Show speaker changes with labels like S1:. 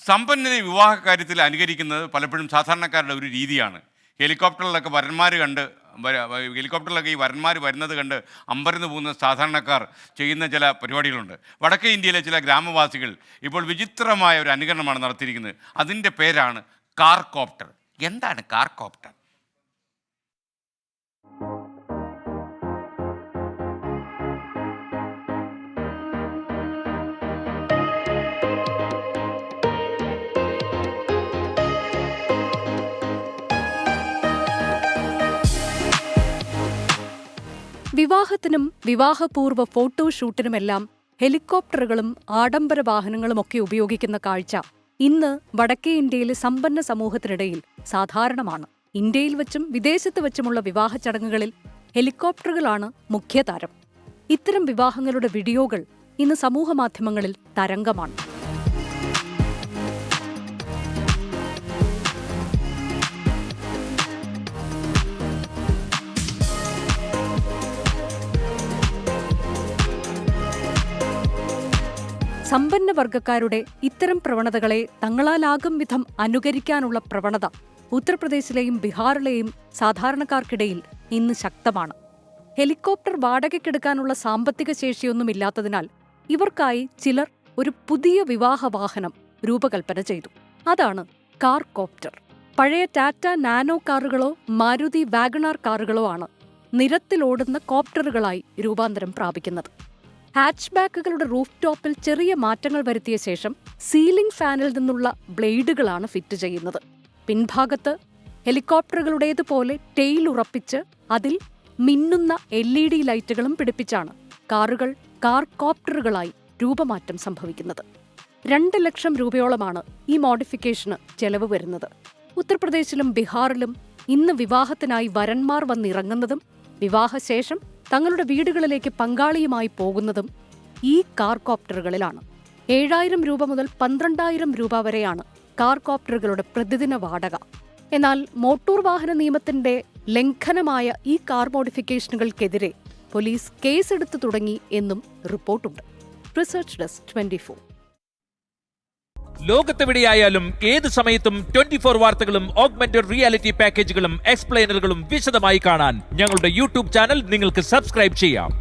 S1: സമ്പന്നരെ വിവാഹ കാര്യത്തിൽ അനുകരിക്കുന്നത് പലപ്പോഴും സാധാരണക്കാരുടെ ഒരു രീതിയാണ്. ഹെലികോപ്റ്ററിലൊക്കെ ഹെലികോപ്റ്ററിലൊക്കെ ഈ വരന്മാർ വരുന്നത് കണ്ട് അമ്പരന്ന് പോകുന്ന സാധാരണക്കാർ ചെയ്യുന്ന ചില പരിപാടികളുണ്ട്. വടക്കേ ഇന്ത്യയിലെ ചില ഗ്രാമവാസികൾ ഇപ്പോൾ വിചിത്രമായ ഒരു അനുകരണമാണ് നടത്തിയിരിക്കുന്നത്. അതിൻ്റെ പേരാണ് കാർ കോപ്റ്റർ. എന്താണ് കാർ കോപ്റ്റർ?
S2: വിവാഹത്തിനും വിവാഹപൂർവ്വ ഫോട്ടോഷൂട്ടിനുമെല്ലാം ഹെലികോപ്റ്ററുകളും ആഡംബര വാഹനങ്ങളുമൊക്കെ ഉപയോഗിക്കുന്ന കാഴ്ച ഇന്ന് വടക്കേ ഇന്ത്യയിലെ സമ്പന്ന സമൂഹത്തിനിടയിൽ സാധാരണമാണ്. ഇന്ത്യയിൽ വച്ചും വിദേശത്ത് വച്ചുമുള്ള വിവാഹ ചടങ്ങുകളിൽ ഹെലികോപ്റ്ററുകളാണ് മുഖ്യതാരം. ഇത്തരം വിവാഹങ്ങളുടെ വീഡിയോകൾ ഇന്ന് സമൂഹമാധ്യമങ്ങളിൽ തരംഗമാണ്. സമ്പന്ന വർഗക്കാരുടെ ഇത്തരം പ്രവണതകളെ തങ്ങളാലാകും വിധം അനുകരിക്കാനുള്ള പ്രവണത ഉത്തർപ്രദേശിലെയും ബീഹാറിലെയും സാധാരണക്കാർക്കിടയിൽ ഇന്ന് ശക്തമാണ്. ഹെലികോപ്റ്റർ വാടകയ്ക്കെടുക്കാനുള്ള സാമ്പത്തിക ശേഷിയൊന്നുമില്ലാത്തതിനാൽ ഇവർക്കായി ചിലർ ഒരു പുതിയ വിവാഹ വാഹനം രൂപകൽപ്പന ചെയ്തു. അതാണ് കാർ കോപ്റ്റർ. പഴയ ടാറ്റ നാനോ കാറുകളോ മാരുതി വാഗണാർ കാറുകളോ ആണ് നിരത്തിലോടുന്ന കോപ്റ്ററുകളായി രൂപാന്തരം പ്രാപിക്കുന്നത്. ഹാച്ച് ബാക്കുകളുടെ റൂഫ് ടോപ്പിൽ ചെറിയ മാറ്റങ്ങൾ വരുത്തിയ ശേഷം സീലിംഗ് ഫാനിൽ നിന്നുള്ള ബ്ലേഡുകളാണ് ഫിറ്റ് ചെയ്യുന്നത്. പിൻഭാഗത്ത് ഹെലികോപ്റ്ററുകളുടേതുപോലെ ടെയിൽ ഉറപ്പിച്ച് അതിൽ മിന്നുന്ന LED ലൈറ്റുകളും പിടിപ്പിച്ചാണ് കാറുകൾ കാർ കോപ്റ്ററുകളായി രൂപമാറ്റം സംഭവിക്കുന്നത്. 2 ലക്ഷം രൂപയോളമാണ് ഈ മോഡിഫിക്കേഷന് ചെലവ് വരുന്നത്. ഉത്തർപ്രദേശിലും ബീഹാറിലും ഇന്ന് വിവാഹത്തിനായി വരന്മാർ വന്നിറങ്ങുന്നതും വിവാഹശേഷം തങ്ങളുടെ വീടുകളിലേക്ക് പങ്കാളിയുമായി പോകുന്നതും ഈ കാർ കോപ്റ്ററുകളിലാണ്. 7,000 രൂപ മുതൽ 12,000 രൂപ വരെയാണ് കാർ കോപ്റ്ററുകളുടെ പ്രതിദിന വാടക. എന്നാൽ മോട്ടോർ വാഹന നിയമത്തിന്റെ ലംഘനമായ ഈ കാർ മോഡിഫിക്കേഷനുകൾക്കെതിരെ പോലീസ് കേസെടുത്തു തുടങ്ങി എന്നും റിപ്പോർട്ടുണ്ട്. Research desk 24.
S3: ലോകത്തെവിടെയായാലും ഏത് സമയത്തും 24 വാർത്തകളും ഓഗ്മെന്റഡ് റിയാലിറ്റി പാക്കേജുകളും എക്സ്പ്ലെയിനറുകളും വിശദമായി കാണാൻ ഞങ്ങളുടെ യൂട്യൂബ് ചാനൽ നിങ്ങൾക്ക് സബ്സ്ക്രൈബ് ചെയ്യാം.